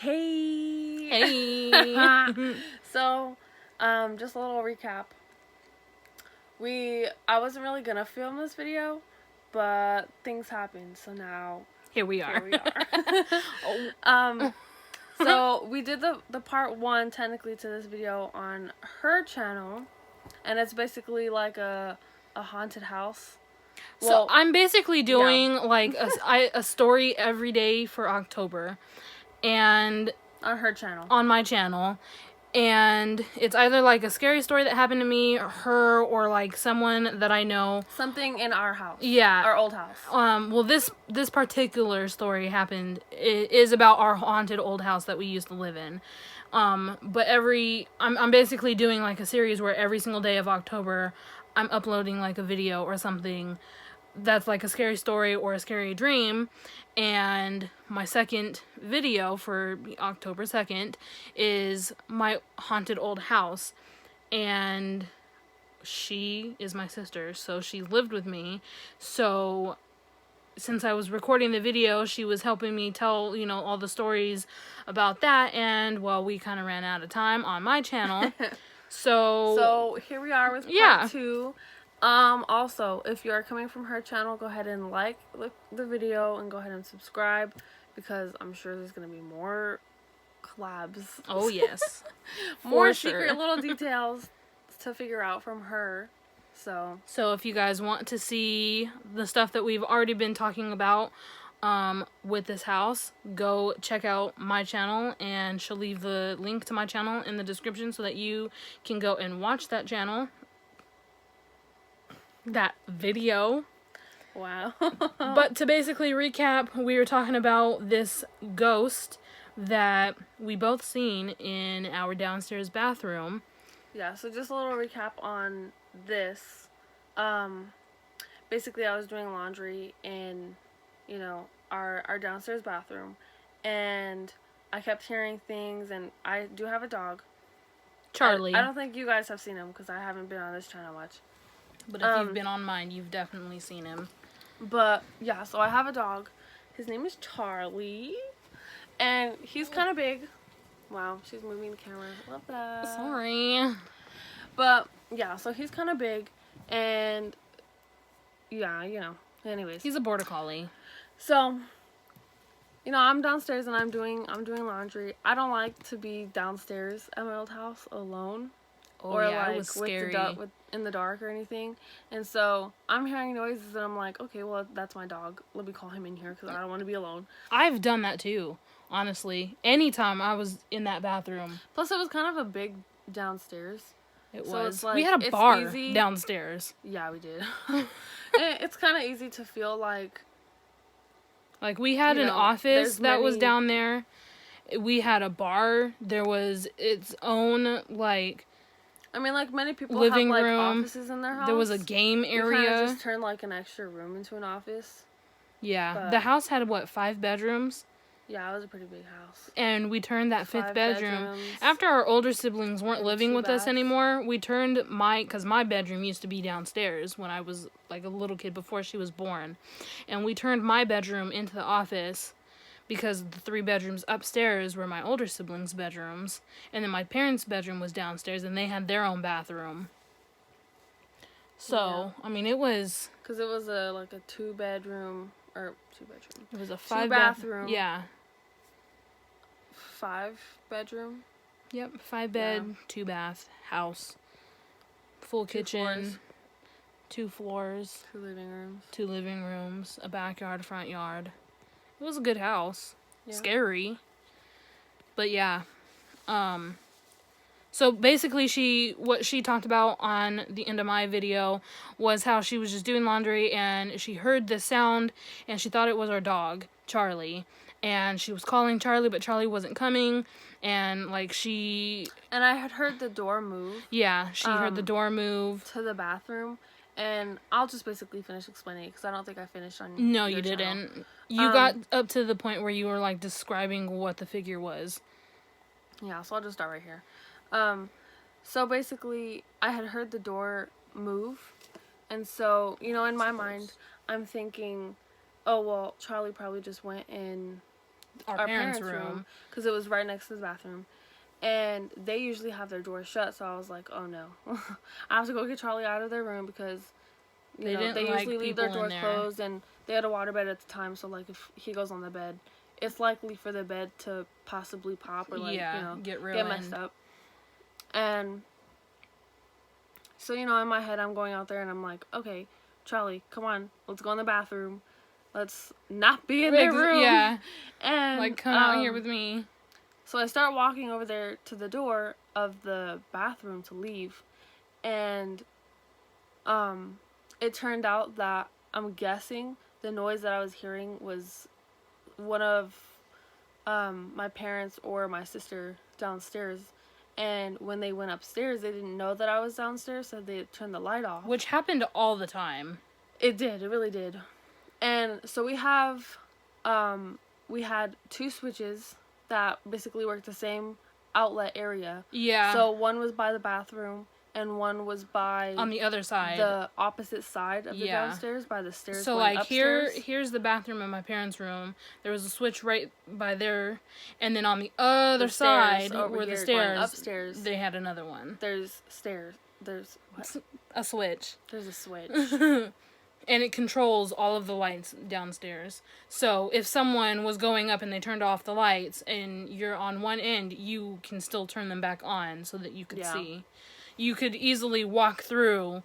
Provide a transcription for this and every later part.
Hey! Hey! So, just a little recap. I wasn't really gonna film this video, but things happened, so now Here we are. So we did the part 1 technically to this video on her channel, and it's basically like a haunted house. So I'm basically doing like a story every day for October, and on her channel, on my channel, and it's either like a scary story that happened to me or her, or like someone that I know, something in our house, our old house. Well, this particular story happened. It is about our haunted old house that we used to live in. But I'm basically doing like a series where every single day of October I'm uploading like a video or something that's like a scary story or a scary dream. And my second video for October 2nd is my haunted old house, and she is my sister, so she lived with me. So since I was recording the video, she was helping me tell, all the stories about that, and well, we kind of ran out of time on my channel. So here we are with part 2. Also, if you are coming from her channel, go ahead and like the video and go ahead and subscribe, because I'm sure there's going to be more collabs. Oh, yes. More secret little details to figure out from her. So if you guys want to see the stuff that we've already been talking about with this house, go check out my channel, and she'll leave the link to my channel in the description so that you can go and watch that video. Wow. But to basically recap, we were talking about this ghost that we both seen in our downstairs bathroom. Yeah, so just a little recap on this. Basically I was doing laundry in, our downstairs bathroom, and I kept hearing things, and I do have a dog. Charlie. I don't think you guys have seen him, because I haven't been on this channel much. But if you've been on mine, you've definitely seen him. But, yeah, so I have a dog. His name is Charlie. And he's kind of big. Wow, she's moving the camera. Love that. Sorry. But, yeah, so he's kind of big. And, yeah, anyways. He's a border collie. So, I'm downstairs and I'm doing laundry. I don't like to be downstairs at my old house alone. Oh, or yeah, like it was scary. In the dark or anything. And so I'm hearing noises and I'm like, okay, well, that's my dog. Let me call him in here because I don't want to be alone. I've done that too, honestly. Anytime I was in that bathroom. Plus, it was kind of a big downstairs. It was. It's like, we had a bar downstairs. Yeah, we did. It's kind of easy to feel like... Like, we had an office that was down there. We had a bar. There was its own, like... I mean, like, many people living have, like, room. offices in their house. There was a game area. You kind of just turned, like, an extra room into an office. Yeah. But the house had, 5 bedrooms? Yeah, it was a pretty big house. And we turned that 5th bedroom. After our older siblings weren't living with us anymore, we turned because my bedroom used to be downstairs when I was, like, a little kid before she was born. And we turned my bedroom into the office, because the 3 bedrooms upstairs were my older siblings' bedrooms, and then my parents' bedroom was downstairs, and they had their own bathroom. So, yeah. I mean, it was... Because it was a 2-bedroom, or 2-bedroom. It was a 5-bathroom. Yeah. 5-bedroom? Yep, 5-bed, 2-bath house. Full kitchen. 2 floors. 2 living rooms. 2 living rooms. A backyard, front yard. It was a good house. Yeah. Scary. But yeah. So basically what she talked about on the end of my video was how she was just doing laundry and she heard this sound and she thought it was our dog, Charlie. And she was calling Charlie, but Charlie wasn't coming. And like And I had heard the door move. Yeah, she heard the door move. To the bathroom. And I'll just basically finish explaining it because I don't think I finished on No, you didn't. You got up to the point where you were, like, describing what the figure was. Yeah, so I'll just start right here. So basically, I had heard the door move. And so, in my mind, I'm thinking, oh, well, Charlie probably just went and our parents' room. Because it was right next to the bathroom. And they usually have their doors shut, so I was like, oh no. I have to go get Charlie out of their room because they usually leave their doors closed, and they had a waterbed at the time, so like if he goes on the bed, it's likely for the bed to possibly pop or like, get messed up. And so, in my head I'm going out there and I'm like, okay, Charlie, come on, let's go in the bathroom. Let's not be in their room. Yeah. And like, come out here with me. So I start walking over there to the door of the bathroom to leave, and it turned out that I'm guessing the noise that I was hearing was one of my parents or my sister downstairs. And when they went upstairs, they didn't know that I was downstairs, so they turned the light off. Which happened all the time. It did. It really did. And so we had 2 switches that basically worked the same outlet area. Yeah. So one was by the bathroom and one was by on the other side, the opposite side of the downstairs, by the stairs. So like upstairs. here's the bathroom in my parents' room. There was a switch right by there, and then on the other side where the stairs upstairs, they had another one. There's stairs. There's what? A switch. There's a switch. And it controls all of the lights downstairs. So if someone was going up and they turned off the lights and you're on one end, you can still turn them back on so that you could see. You could easily walk through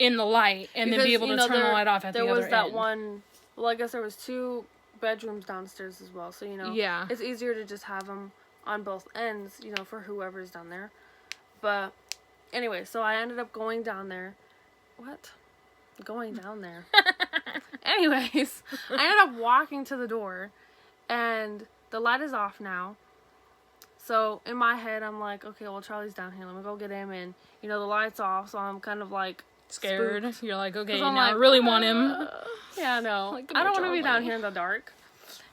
in the light and then be able to turn the light off at the other end. There was that one, well, I guess there was 2 bedrooms downstairs as well. So, it's easier to just have them on both ends, for whoever's down there. But anyway, so I ended up going down there. What? Going down there. Anyways, I ended up walking to the door, and the light is off now. So in my head, I'm like, okay, well, Charlie's down here. Let me go get him. And the light's off, so I'm kind of like scared. Spooked. You're like, okay, now I really want him. Yeah, no, like, I don't want to be down here in the dark.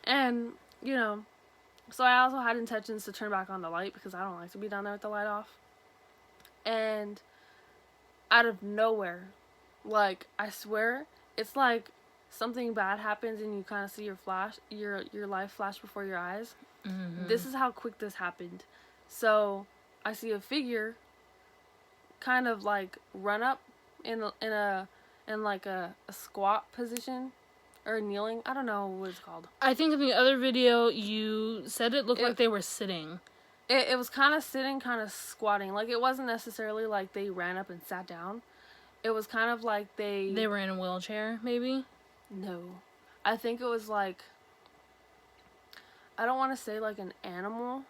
And so I also had intentions to turn back on the light because I don't like to be down there with the light off. And out of nowhere, like, I swear, it's like something bad happens and you kind of see your life flash before your eyes. Mm-hmm. This is how quick this happened. So I see a figure kind of like run up in a squat position or kneeling. I don't know what it's called. I think in the other video you said it looked like they were sitting. It was kind of sitting, kind of squatting. Like, it wasn't necessarily like they ran up and sat down. It was kind of like they were in a wheelchair, maybe? No. I think it was like, I don't want to say like an animal,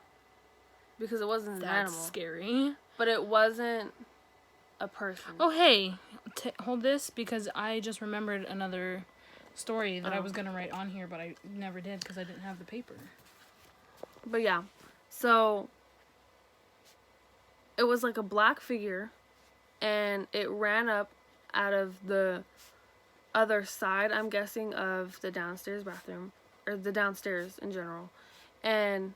because it wasn't an animal. That's scary. But it wasn't a person. Oh, hey. Hold this, because I just remembered another story that I was going to write on here, but I never did because I didn't have the paper. But yeah. So, it was like a black figure, and it ran up out of the other side, I'm guessing, of the downstairs bathroom, or the downstairs in general. And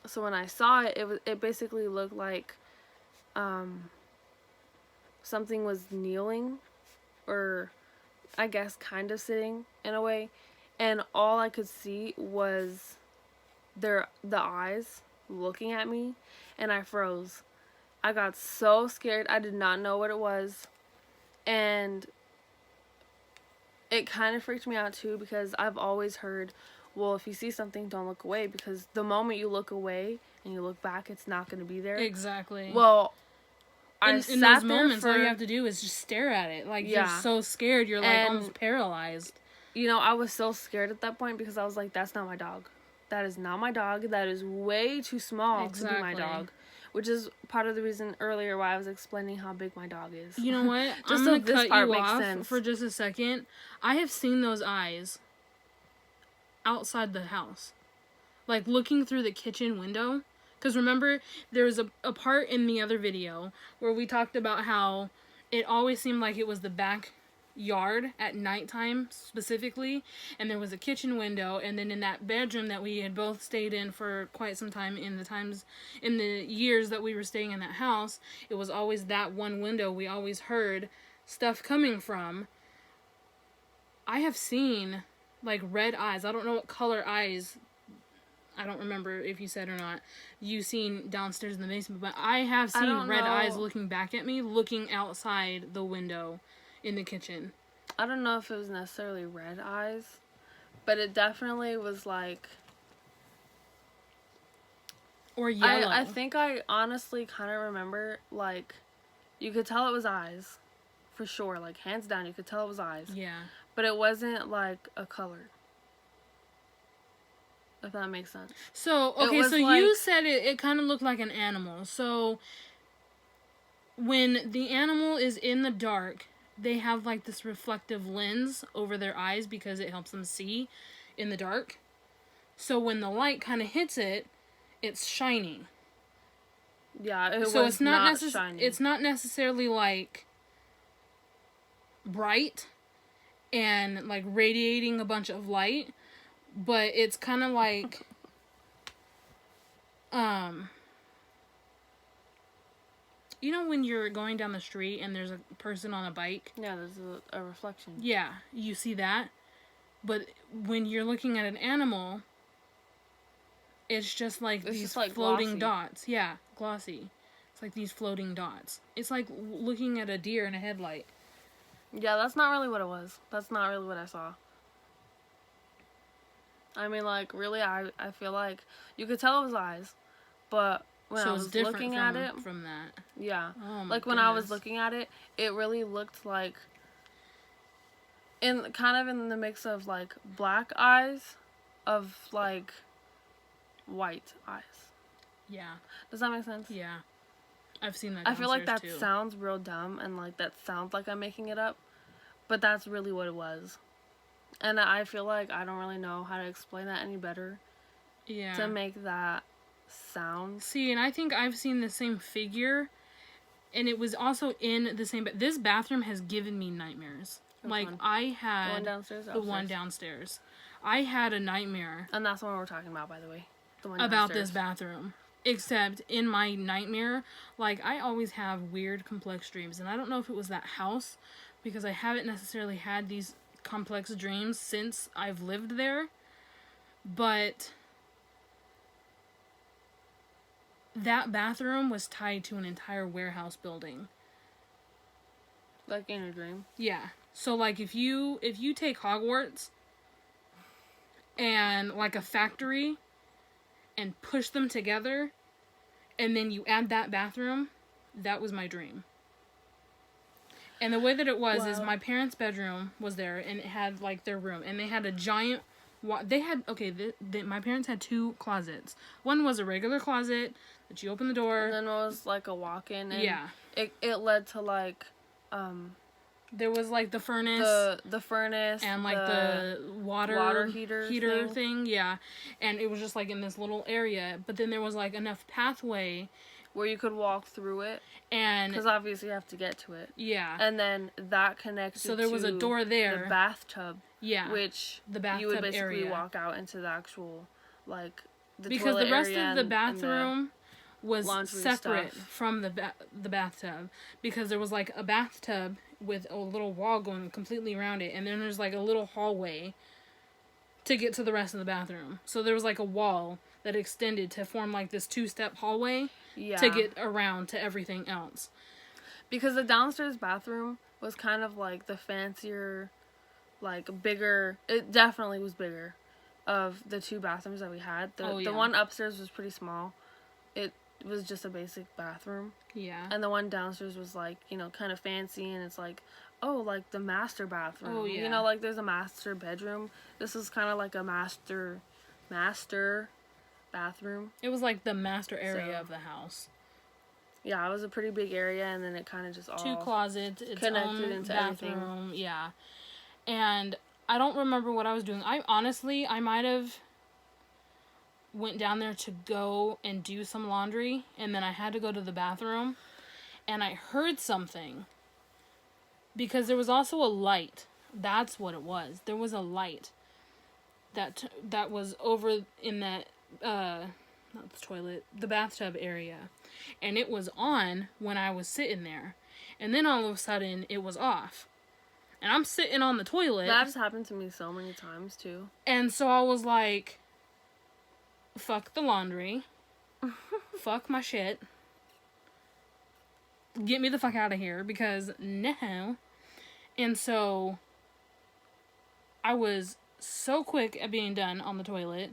so when I saw it, it basically looked like something was kneeling, or I guess kind of sitting in a way, and all I could see was the eyes looking at me, and I froze. I got so scared. I did not know what it was, and it kind of freaked me out too, because I've always heard, well, if you see something, don't look away, because the moment you look away and you look back, it's not going to be there. Exactly. Well, in those moments, all you have to do is just stare at it. Like, you're so scared, you're like almost paralyzed. I was so scared at that point, because I was like, that's not my dog. That is not my dog. That is way too small to be my dog. Which is part of the reason earlier why I was explaining how big my dog is. You know what? Just I'm so going to this cut part you makes off sense. For just a second. I have seen those eyes outside the house. Like, looking through the kitchen window. Because remember, there was a part in the other video where we talked about how it always seemed like it was the backyard at nighttime specifically, and there was a kitchen window, and then in that bedroom that we had both stayed in for quite some time in the years that we were staying in that house, it was always that one window we always heard stuff coming from. I have seen like red eyes. I don't know what color eyes. I don't remember if you said or not. You seen downstairs in the basement, but I have seen red eyes looking back at me, looking outside the window in the kitchen. I don't know if it was necessarily red eyes, but it definitely was like... Or yellow. I think I honestly kind of remember, like, you could tell it was eyes. For sure. Like, hands down, you could tell it was eyes. Yeah. But it wasn't, like, a color. If that makes sense. So, okay, so like, you said it kind of looked like an animal. So, when the animal is in the dark, they have, like, this reflective lens over their eyes because it helps them see in the dark. So, when the light kind of hits it, it's shiny. Yeah, it's not shiny. It's not necessarily, like, bright and, like, radiating a bunch of light. But it's kind of like, you know when you're going down the street and there's a person on a bike? Yeah, there's a reflection. Yeah, you see that. But when you're looking at an animal, it's just like these floating dots. Yeah, glossy. It's like these floating dots. It's like looking at a deer in a headlight. Yeah, that's not really what it was. That's not really what I saw. I mean, like, really, I feel like you could tell it was eyes, but when I was looking at it... from that. Yeah. Oh, like, when I was looking at it, it really looked like... kind of in the mix of, like, black eyes of, like, white eyes. Yeah. Does that make sense? Yeah. I've seen that I feel like that too. sounds real dumb, and, like, that sounds like I'm making it up, but that's really what it was. And I feel like I don't really know how to explain that any better. Yeah. To make that sound. See, and I think I've seen the same figure, and it was also in the same... This bathroom has given me nightmares. Like, I had... The one downstairs? The one downstairs. I had a nightmare. And that's the one we're talking about, by the way. The one downstairs. About this bathroom. Except, in my nightmare, like, I always have weird, complex dreams. And I don't know if it was that house, because I haven't necessarily had these complex dreams since I've lived there, but that bathroom was tied to an entire warehouse building. Like in a dream? Yeah. So like if you take Hogwarts and like a factory and push them together and then you add that bathroom, that was my dream. And the way that it was is my parents' bedroom was there, and it had, like, their room. And they had a giant... my parents had 2 closets. One was a regular closet that you open the door. And then it was, like, a walk-in. And yeah. It led to, like, there was, like, the furnace. The furnace. And, like, the water heater thing. Yeah. And it was just, like, in this little area. But then there was, like, enough pathway... where you could walk through it. And... because obviously you have to get to it. Yeah. And then that connected to... so there was a door there. The bathtub. Yeah. Which the bathtub you would basically area. Walk out into the actual, like, the because toilet the rest area of the bathroom was separate stuff. from the bathtub. Because there was, like, a bathtub with a little wall going completely around it. And then there's, like, a little hallway to get to the rest of the bathroom. So there was, like, a wall that extended to form, like, this 2-step hallway to get around to everything else. Because the downstairs bathroom was kind of, like, the fancier, like, bigger... it definitely was bigger of the 2 bathrooms that we had. The one upstairs was pretty small. It was just a basic bathroom. Yeah. And the one downstairs was, like, you know, kind of fancy, and it's like, oh, like, the master bathroom. Oh, yeah. You know, like, there's a master bedroom. This is kind of like a master bathroom. It was like the master area of the house. Yeah, it was a pretty big area, and then it kind of just all 2 closets, its connected own into bathroom. everything. Yeah. And I don't remember what I was doing. I might have went down there to go and do some laundry, and then I had to go to the bathroom, and I heard something. Because there was also a light. That's what it was. There was a light that was over in that not the toilet, the bathtub area. And it was on when I was sitting there. And then all of a sudden, it was off. And I'm sitting on the toilet. That's happened to me so many times, too. And so I was like, fuck the laundry. Fuck my shit. Get me the fuck out of here, because no. And so I was so quick at being done on the toilet.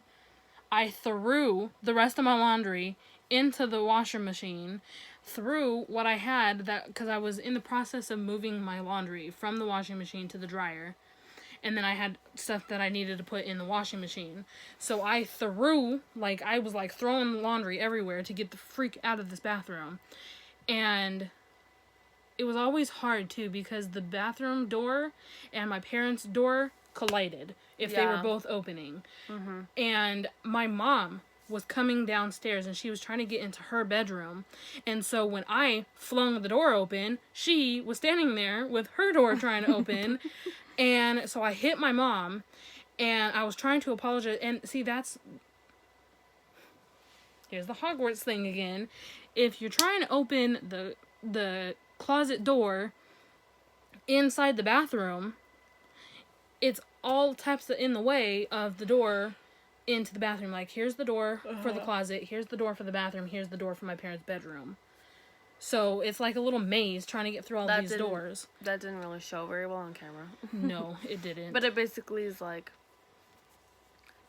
I threw the rest of my laundry into the washer machine, threw what I had, that because I was in the process of moving my laundry from the washing machine to the dryer, and then I had stuff that I needed to put in the washing machine. So I threw, like, I was like throwing laundry everywhere to get the freak out of this bathroom. And it was always hard too, because the bathroom door and my parents' door collided if they were both opening. Mm-hmm. And my mom was coming downstairs and she was trying to get into her bedroom. And so when I flung the door open, she was standing there with her door trying to open. And so I hit my mom and I was trying to apologize. And see, here's the Hogwarts thing again. If you're trying to open the closet door inside the bathroom, it's all types of in the way of the door into the bathroom. Like, here's the door for the closet, here's the door for the bathroom, here's the door for my parents' bedroom. So it's like a little maze trying to get through all these doors. That didn't really show very well on camera. No, it didn't. But it basically is like,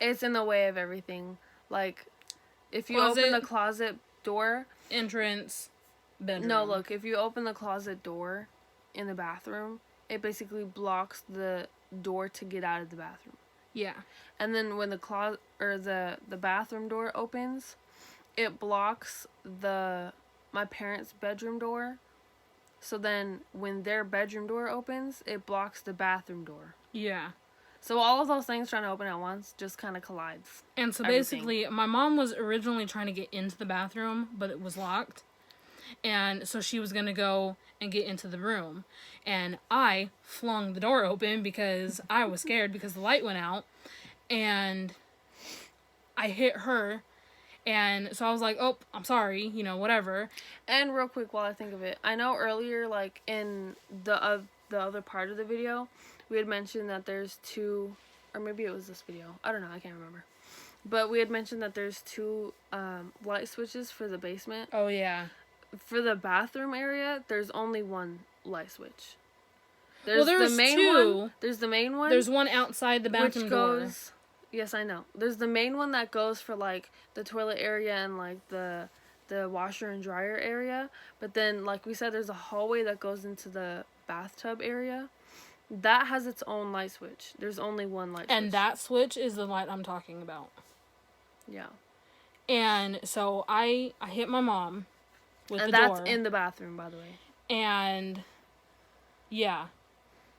it's in the way of everything. Like, if you open the closet door, entrance, bedroom. No, look, if you open the closet door in the bathroom, it basically blocks the door to get out of the bathroom. Yeah. And then when the closet or the bathroom door opens, it blocks my parents' bedroom door. So then when their bedroom door opens, it blocks the bathroom door. Yeah. So all of those things trying to open at once just kind of collides. And so basically, my mom was originally trying to get into the bathroom, but it was locked. And so she was going to go and get into the room. And I flung the door open because I was scared because the light went out. And I hit her. And so I was like, oh, I'm sorry, whatever. And real quick while I think of it, I know earlier, like, in the other part of the video, we had mentioned that there's two, or maybe it was this video. I don't know, I can't remember. But we had mentioned that there's two light switches for the basement. Oh, yeah. For the bathroom area, there's only one light switch. There's the main two. There's the main one. There's one outside the bathroom door. Yes, I know. There's the main one that goes for, like, the toilet area and, like, the washer and dryer area. But then, like we said, there's a hallway that goes into the bathtub area. That has its own light switch. There's only one light switch. And that switch is the light I'm talking about. Yeah. And so I hit my mom with the door. And that's in the bathroom, by the way. And, yeah.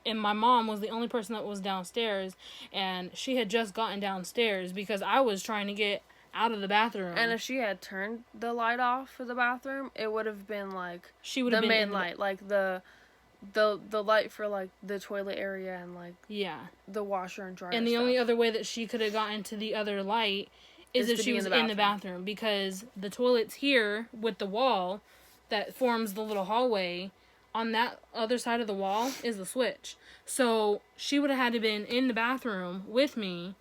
And my mom was the only person that was downstairs. And she had just gotten downstairs because I was trying to get out of the bathroom. And if she had turned the light off for the bathroom, it would have been, like, she would have been main light. Like, the light for, like, the toilet area and, like, yeah, the washer and dryer and the only other way that she could have gotten to the other light is if she was in the bathroom, because the toilet's here with the wall that forms the little hallway. On that other side of the wall is the switch. So she would have had to been in the bathroom with me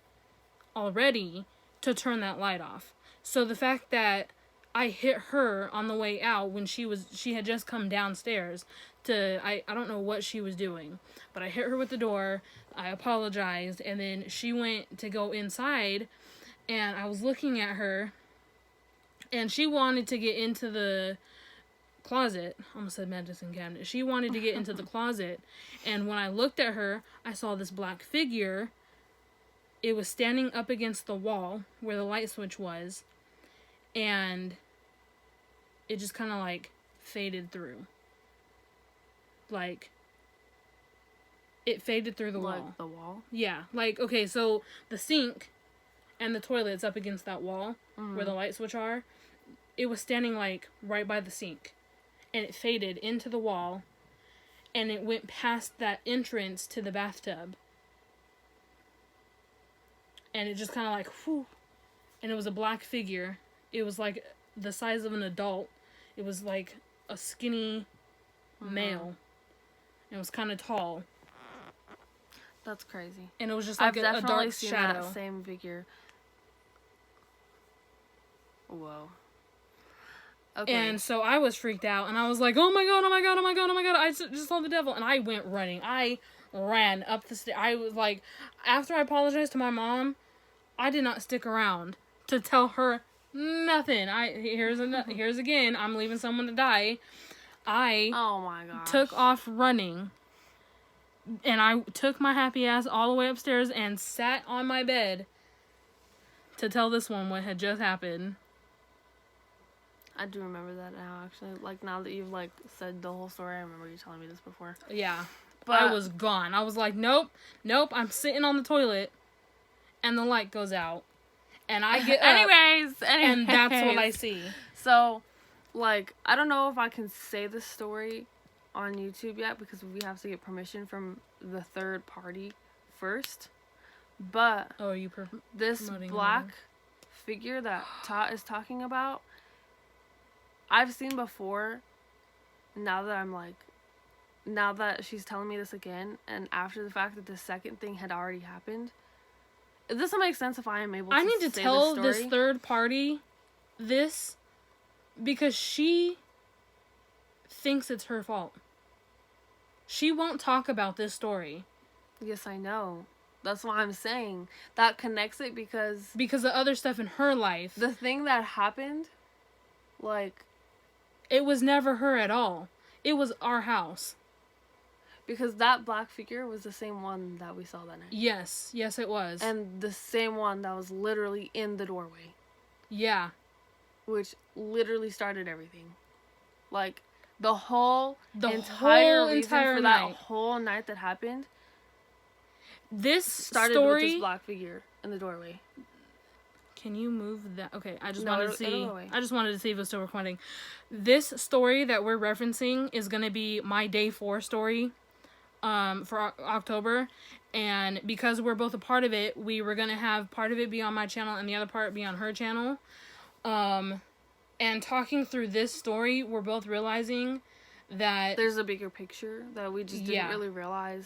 already to turn that light off. So the fact that I hit her on the way out when she had just come downstairs to, I don't know what she was doing, but I hit her with the door, I apologized, and then she went to go inside, and I was looking at her, and she wanted to get into the closet. I almost said medicine cabinet. She wanted to get into the closet, and when I looked at her, I saw this black figure. It was standing up against the wall where the light switch was, and it just kind of, like, faded through. Like, it faded through the wall. Like the wall? Yeah. Like, okay, so the sink and the toilet's up against that wall where the light switch are. It was standing, like, right by the sink. And it faded into the wall. And it went past that entrance to the bathtub. And it just kind of, like, whew. And it was a black figure. It was, like, the size of an adult. It was, like, a skinny male. It was kind of tall. That's crazy. And it was just like a dark seen shadow. That same figure. Whoa. Okay. And so I was freaked out, and I was like, oh my god, oh my god, oh my god, oh my god, I just saw the devil. And I went running. I ran up the stairs. I was like, after I apologized to my mom, I did not stick around to tell her nothing. Here's again, I'm leaving someone to die. Oh my gosh. Took off running, and I took my happy ass all the way upstairs and sat on my bed to tell this one what had just happened. I do remember that now, actually. Like, now that you've, like, said the whole story, I remember you telling me this before. Yeah. But I was gone. I was like, nope, I'm sitting on the toilet, and the light goes out. And I get up, anyways, and that's what I see. So, like, I don't know if I can say this story on YouTube yet, because we have to get permission from the third party first. But, oh, you this black figure that Ta is talking about, I've seen before. Now that she's telling me this again, and after the fact that the second thing had already happened, this will make sense if I am able to. I need to tell this third party this, because she thinks it's her fault. She won't talk about this story. Yes, I know. That's what I'm saying. That connects it because the other stuff in her life. The thing that happened, like, it was never her at all. It was our house. Because that black figure was the same one that we saw that night. Yes, it was. And the same one that was literally in the doorway. Yeah. Which literally started everything. Like, the entire reason for that whole night that happened. This started story with this black figure in the doorway. Can you move that? Okay, I just wanted to see if it was still recording. This story that we're referencing is going to be my day 4 story for October. And because we're both a part of it, we were going to have part of it be on my channel and the other part be on her channel. And talking through this story, we're both realizing that there's a bigger picture that we just didn't really realize.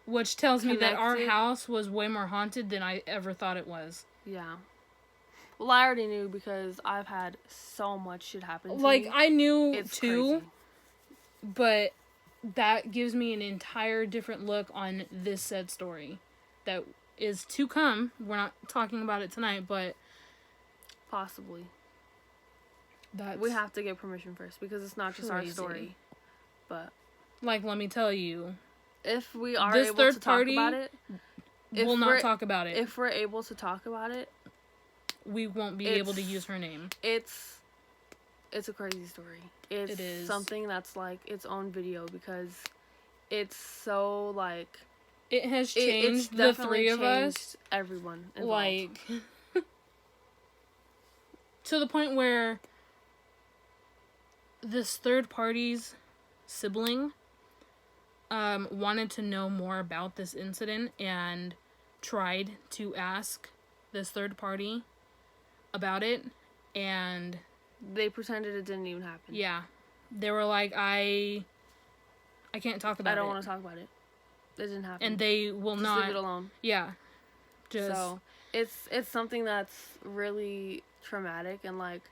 Which tells me that our house was way more haunted than I ever thought it was. Yeah. Well, I already knew because I've had so much shit happen to me. Like, I knew it's too, crazy. But that gives me an entire different look on this said story that is to come. We're not talking about it tonight, but possibly. We have to get permission first because it's not just our story. But, like, let me tell you, if we are able to talk about it, we'll not talk about it. If we're able to talk about it, we won't be able to use her name. It's a crazy story. It is something that's like its own video because it's so like it has changed the three of us. Everyone involved. Like to the point where this third party's sibling wanted to know more about this incident and tried to ask this third party about it, and they pretended it didn't even happen. Yeah. They were like, I can't talk about it. I don't want to talk about it. It didn't happen. And they will just not leave it alone. Yeah. So it's something that's really traumatic, and like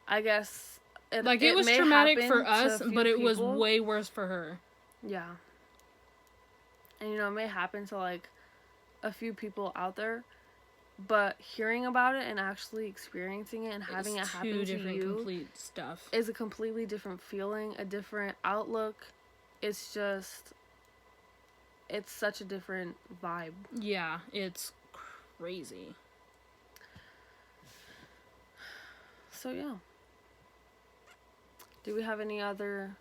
I guess it was traumatic for us, but it was way worse for her. Yeah. And it may happen to like a few people out there, but hearing about it and actually experiencing it and having it happen to you complete stuff. Is a completely different feeling, a different outlook. It's just, it's such a different vibe. Yeah, it's crazy. So yeah. Do we have any other?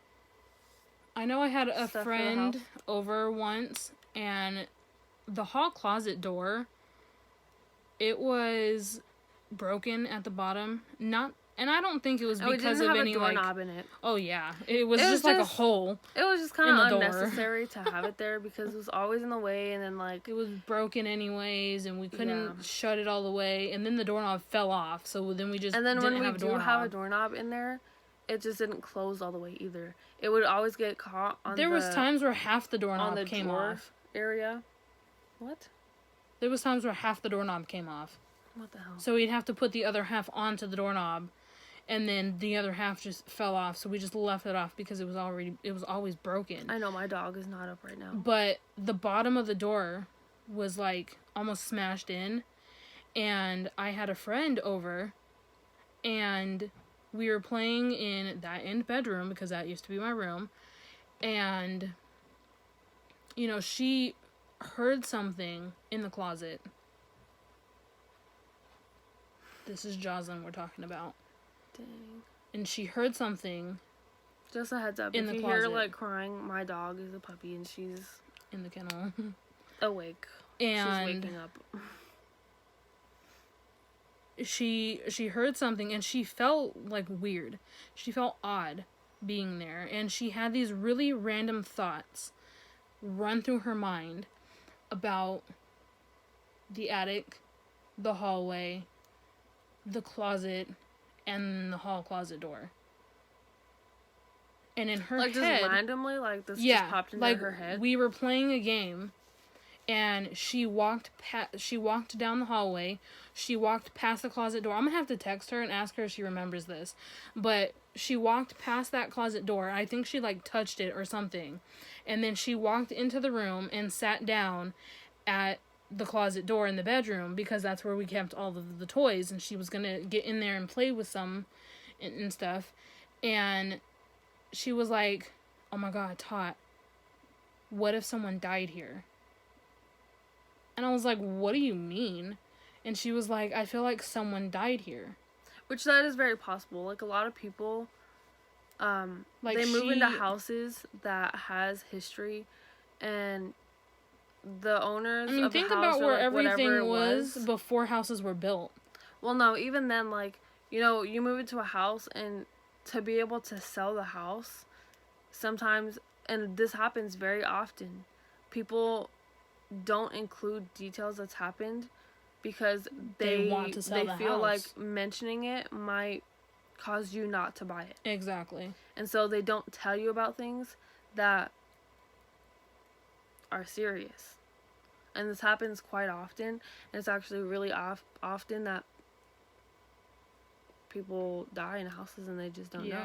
I know I had a friend over once, and the hall closet door, it was broken at the bottom. And I don't think it was because of any doorknob in it. Oh yeah, it was just like a hole. It was just kind of unnecessary to have it there because it was always in the way, and then like it was broken anyways, and we couldn't shut it all the way. And then the doorknob fell off, so then we just didn't have a doorknob. And then when we do have a doorknob in there, it just didn't close all the way either. It would always get caught on. There was times where half the doorknob came off. area. What? There was times where half the doorknob came off. What the hell? So we'd have to put the other half onto the doorknob, and then the other half just fell off. So we just left it off because it was always broken. I know my dog is not up right now. But the bottom of the door was like almost smashed in, and I had a friend over, and we were playing in that end bedroom because that used to be my room, and you know, she heard something in the closet. This is Jocelyn we're talking about. Dang. And she heard something. Just a heads up. In if the you closet. hear like crying, my dog is a puppy and she's In the kennel. awake. And she's waking up. She heard something and she felt like weird. She felt odd being there. And she had these really random thoughts run through her mind about the attic, the hallway, the closet, and the hall closet door. And in her like head, just randomly, like this yeah, just popped into like her head. we were playing a game, and she walked down the hallway. She walked past the closet door. I'm gonna have to text her and ask her if she remembers this, but she walked past that closet door. I think she like touched it or something, and then she walked into the room and sat down at the closet door in the bedroom because that's where we kept all of the toys, and she was gonna get in there and play with some and stuff. And she was like, oh my god, Tot, what if someone died here? And I was like, what do you mean? And she was like, I feel like someone died here. Which that is very possible. Like a lot of people, Like they move into houses that has history, and the owners of think the house about or, where like, everything whatever it was before houses were built. Well, no, even then, like, you know, you move into a house, and to be able to sell the house, sometimes, and this happens very often, people don't include details that's happened because They want to sell the feel house. like mentioning it might cause you not to buy it. Exactly. And so they don't tell you about things that are serious. And this happens quite often. And it's actually really often that people die in houses and they just don't know.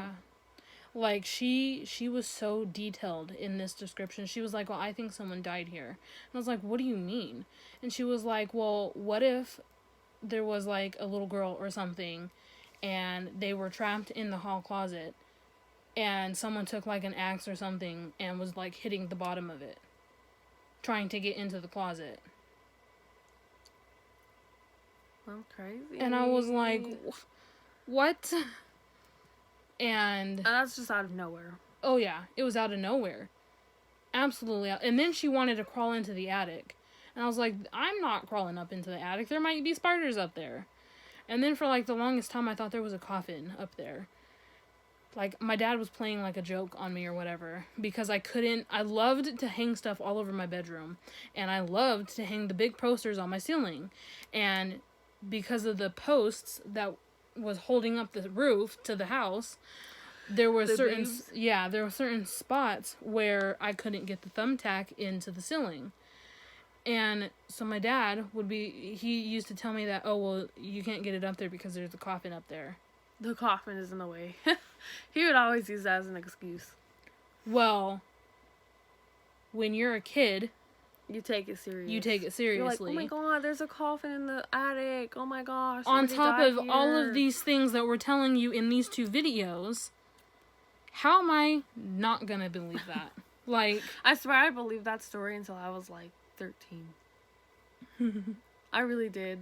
Like, she was so detailed in this description. She was like, well, I think someone died here. And I was like, what do you mean? And she was like, well, what if there was, like, a little girl or something, and they were trapped in the hall closet, and someone took, like, an axe or something and was, like, hitting the bottom of it, trying to get into the closet. I'm crazy. And I was like, what? And that's just out of nowhere. Oh yeah, it was out of nowhere. Absolutely. And then she wanted to crawl into the attic. And I was like, I'm not crawling up into the attic. There might be spiders up there. And then for like the longest time I thought there was a coffin up there. Like my dad was playing like a joke on me or whatever because I loved to hang stuff all over my bedroom, and I loved to hang the big posters on my ceiling. And because of the posts that was holding up the roof to the house, there were certain spots where I couldn't get the thumbtack into the ceiling. And so my dad he used to tell me that, oh, well, you can't get it up there because there's a coffin up there. The coffin is in the way. He would always use that as an excuse. Well, when you're a kid, you take it seriously. You're like, oh my god, there's a coffin in the attic. Oh my gosh. On top of here. all of these things that we're telling you in these 2 videos, how am I not gonna believe that? Like, I swear I believed that story until I was like 13. I really did.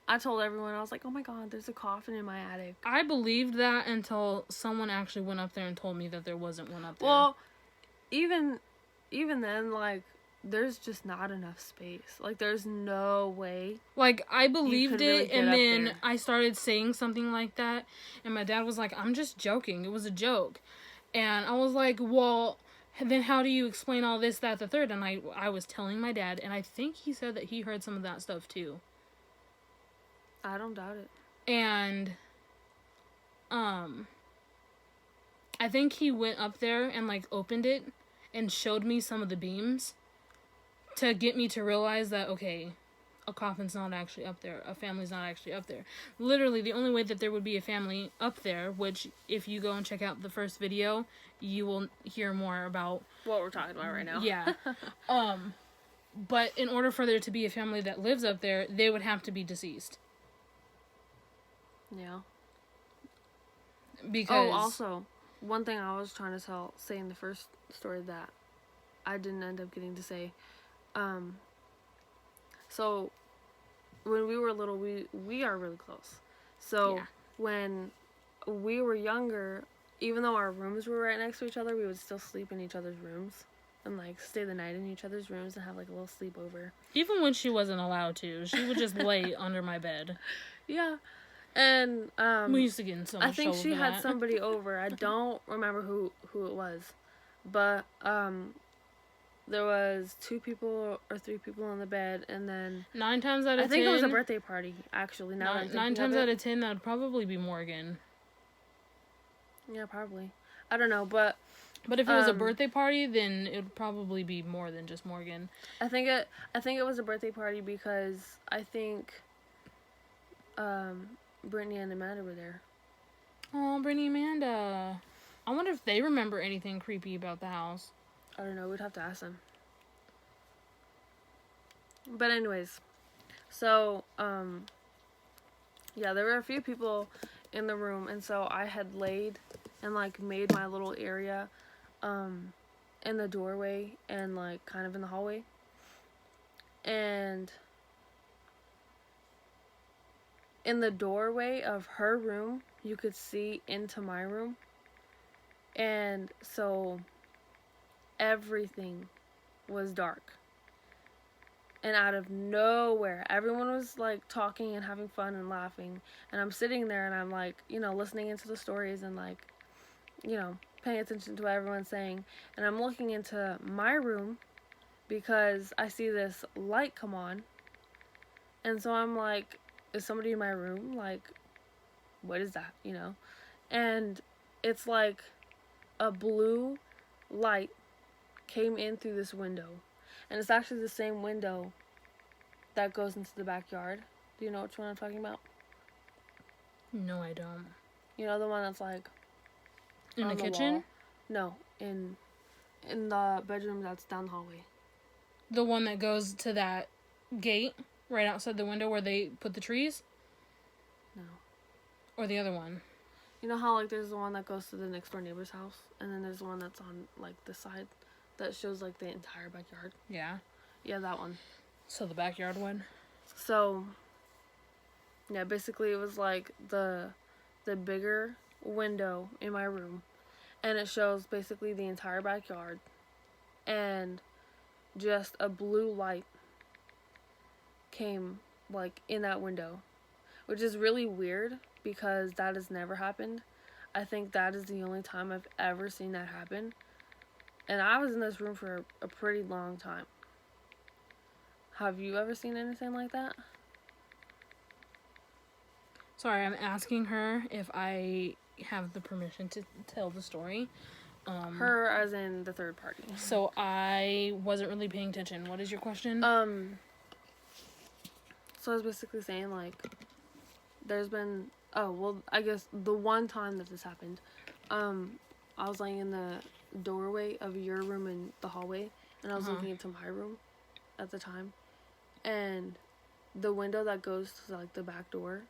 I told everyone, I was like, oh my god, there's a coffin in my attic. I believed that until someone actually went up there and told me that there wasn't one up there. Well, even then, like, there's just not enough space. Like, there's no way. Like, I believed really it, and then there. I started saying something like that, and my dad was like, I'm just joking. It was a joke. And I was like, well, then how do you explain all this, that, the third? And I was telling my dad, and I think he said that he heard some of that stuff, too. I don't doubt it. And, I think he went up there and, like, opened it and showed me some of the beams to get me to realize that, okay, a coffin's not actually up there. A family's not actually up there. Literally, the only way that there would be a family up there, which if you go and check out the first video, you will hear more about what we're talking about right now. Yeah. But in order for there to be a family that lives up there, they would have to be deceased. Yeah. Because... Oh, also, one thing I was trying to say in the first story that I didn't end up getting to say. So, when we were little, we are really close. So, when we were younger, even though our rooms were right next to each other, we would still sleep in each other's rooms. And, like, stay the night in each other's rooms and have, like, a little sleepover. Even when she wasn't allowed to. She would just lay under my bed. Yeah. And, we used to get in so much trouble for that. I think she had somebody over. I don't remember who it was. But, there was 2 people or 3 people on the bed, and then... 9 times out of 10... I think it was a birthday party, actually. Now 9 times out of 10, that would probably be Morgan. Yeah, probably. I don't know, but... But if it was a birthday party, then it would probably be more than just Morgan. I think it was a birthday party because I think Brittany and Amanda were there. Oh, Brittany and Amanda. I wonder if they remember anything creepy about the house. I don't know. We'd have to ask them. But anyways, so, yeah, there were a few people in the room, and so I had laid and, like, made my little area, in the doorway and, like, kind of in the hallway. And in the doorway of her room, you could see into my room. And so everything was dark. And out of nowhere, everyone was, like, talking and having fun and laughing. And I'm sitting there and I'm, like, you know, listening into the stories and, like, you know, paying attention to what everyone's saying. And I'm looking into my room because I see this light come on. And so I'm like, is somebody in my room? Like, what is that, you know? And it's like a blue light came in through this window. And it's actually the same window that goes into the backyard. Do you know which one I'm talking about? No, I don't. You know the one that's like in the kitchen? Wall? No, in the bedroom that's down the hallway. The one that goes to that gate right outside the window where they put the trees? No. Or the other one? You know how, like, there's the one that goes to the next door neighbor's house, and then there's the one that's on, like, the side that shows, like, the entire backyard? Yeah. Yeah, that one. So the backyard one? So, yeah, basically it was, like, the bigger window in my room, and it shows basically the entire backyard, and just a blue light came, like, in that window, which is really weird because that has never happened. I think that is the only time I've ever seen that happen. And I was in this room for a pretty long time. Have you ever seen anything like that? Sorry, I'm asking her if I have the permission to tell the story. Her as in the third party. So I wasn't really paying attention. What is your question? So I was basically saying, like, there's been... Oh, well, I guess the one time that this happened, I was laying in the doorway of your room in the hallway, and I was looking into my room at the time, and the window that goes to, like, the back yard,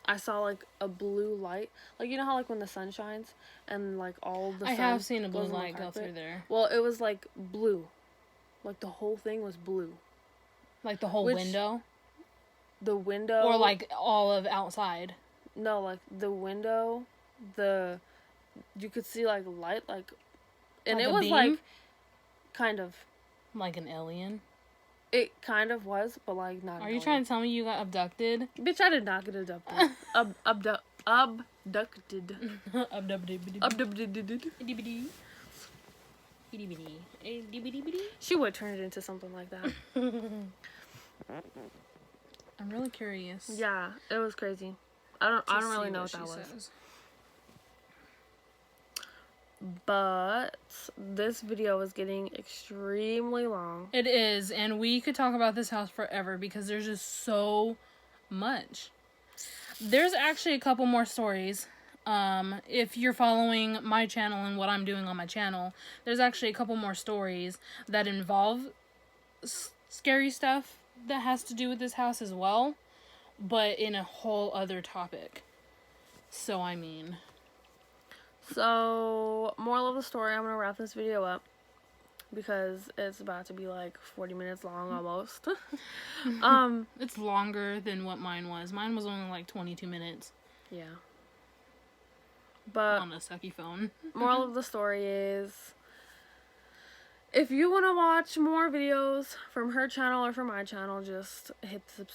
I saw, like, a blue light, like, you know how, like, when the sun shines, and, like, all the sun... I have seen a blue light go through there. Well, it was, like, blue. Like, the whole thing was blue. Like, the whole window? The window... Or, like, all of outside? No, like, the window, you could see, like, light, like... And like it was, beam? like, kind of... Like an alien? It kind of was, but, like, not... Are you trying to tell me you got abducted? Bitch, I did not get abducted. Abducted. Abducted. She would turn it into something like that. I'm really curious. Yeah, it was crazy. I don't really know what that was. But this video is getting extremely long. It is, and we could talk about this house forever because there's just so much. There's actually a couple more stories. If you're following my channel and what I'm doing on my channel, there's actually a couple more stories that involve scary stuff that has to do with this house as well, but in a whole other topic. So, I mean... So, moral of the story, I'm going to wrap this video up because it's about to be like 40 minutes long almost. It's longer than what mine was. Mine was only like 22 minutes. Yeah. But on a sucky phone. Moral of the story is, if you want to watch more videos from her channel or from my channel, just hit the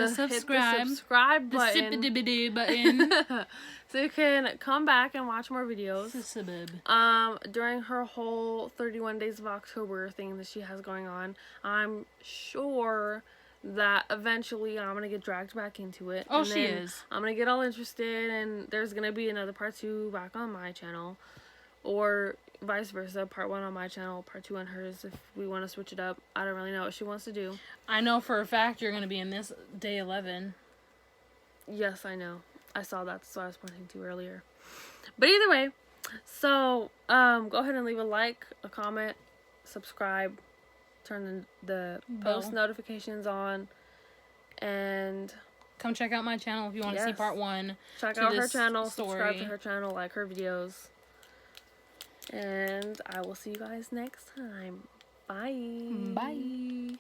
subscribe button. So you can come back and watch more videos. During her whole 31 Days of October thing that she has going on, I'm sure that eventually I'm gonna get dragged back into it. Oh, she is. I'm gonna get all interested, and there's gonna be another part 2 back on my channel, or vice versa, part 1 on my channel, part 2 on hers, if we want to switch it up. I don't really know what she wants to do. I know for a fact you're gonna be in this day 11. Yes, I know. I saw that, so I was pointing to earlier. But either way, so go ahead and leave a like, a comment, subscribe, turn the post notifications on, and come check out my channel if you want to see part 1. Check out her channel, subscribe to her channel, like her videos, and I will see you guys next time. Bye. Bye.